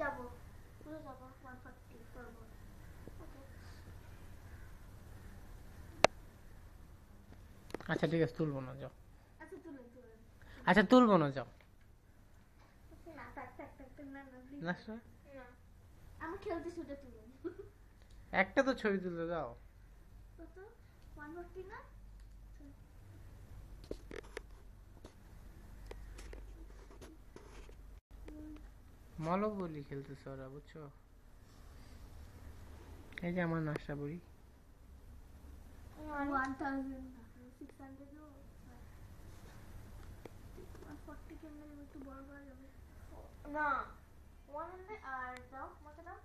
যাবো পুরো যাবো 140 করবো। ওকে আচ্ছা ঠিক আছে, তুলবো না, যাও। আচ্ছা তুলেন তুলেন। আচ্ছা তুলবো না, যাও। না থাক থাক থাক না না please। না sir, না আমি খেলতে শুটে তুলুন। একটা তো ছবি তুলতে দাও। কত 140 না? মনোপলি খেলতেছে ওরা, বুঝছো? এই যে আমার নাশা বুড়ি। 1600 140 কেমন একটু বড় করা যাবে না? 100 আর দাও আমাকে দাও।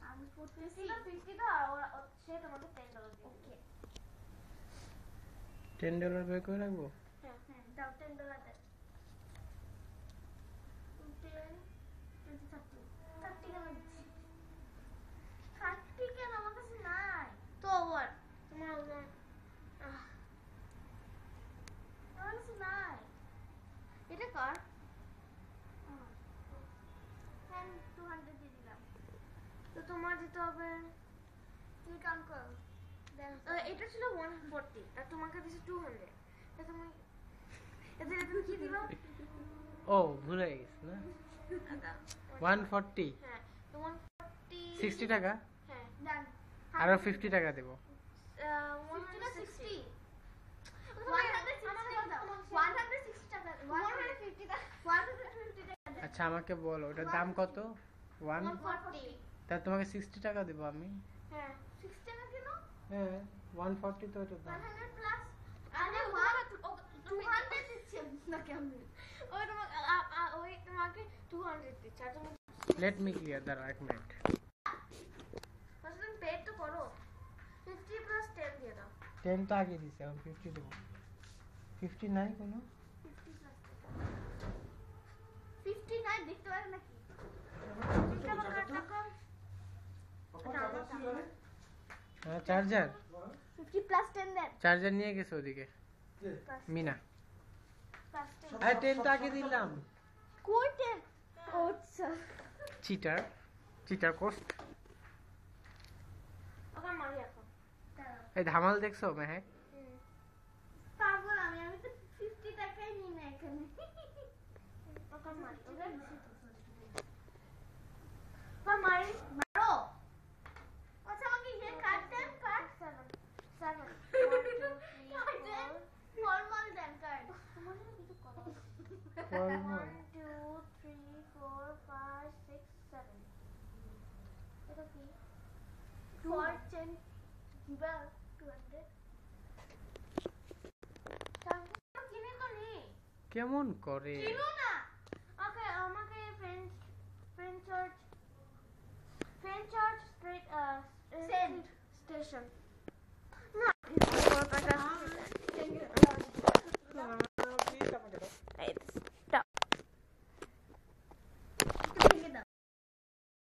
আমি করতেছি 50 দাও আর সে তোমাকে $10 দিবে। ওকে $10 পে করে রাখবো। হ্যাঁ হ্যাঁ দাও $10 দাও। 10 20 30 30 কেন দিচ্ছি? 30 কেন আমার কাছে নাই তো ওয়াট তোমার আমার কাছে নাই। এটা কর। হ্যাঁ 200 দিয়ে দিলাম। তো তোমার দিতে হবে, তুমি কাউন্ট করো। এটা ছিল 140 আর তোমাকে দিছে 200। তা তুমি এদের তুমি কি দিবা? ও ভুলে গেছি না, 140। হ্যাঁ তো 140 60 টাকা, হ্যাঁ ডান। আরো 50 টাকা দেবো। 50 না 60 160 টাকা 150 টাকা 150 টাকা। আচ্ছা আমাকে বলো ওটার দাম কত? 140। তা তোমাকে 60 টাকা দেবো আমি। হ্যাঁ 60 টাকা কেন? হ্যাঁ 140 তো এটার দাম। 100 প্লাস আরে 200 দিচ্ছে না কেমন? ওই তোমাকে ওই তোমাকে 200 দিচ্ছে আর তুমি লেট মি ক্লিয়ার, দাঁড়াও 1 মিনিট। ফার্স্ট তুমি পে তো করো। 50 প্লাস 10 দিয়ে দাও। 10 তো আগে দিছি, এখন 50 দেবো। 50 নাই কোনো? 50 প্লাস 50 নাই দেখতে পারে নাকি? হ্যাঁ চার্জার, 50 প্লাস 10 দেন। চার্জার নিয়ে গেছে ওদিকে মিনা। প্লাস 10 আরে 10 তো আগে দিলাম। কই 10? আচ্ছা চিটার, চিটার কোস্ট। ওকে মারি এখন। এই ধামাল দেখছো মেহেক? পাগল আমি তো 50 টাকাই নিই না এখানে। ওকে মারি ওকে মারি মারো। আচ্ছা আমাকে ये কাট দেন কাট 7 ফর্মাল দেন কাট। তোমার জন্য কিছু কথা 1 2 3 4 5 6 7 এটা কি? 4 10 দিবা 200 কিনে তো নি কেমন করে? কিনো না। ওকে আমাকে ফ্রেঞ্চ চার্চ স্ট্রিট স্টেশন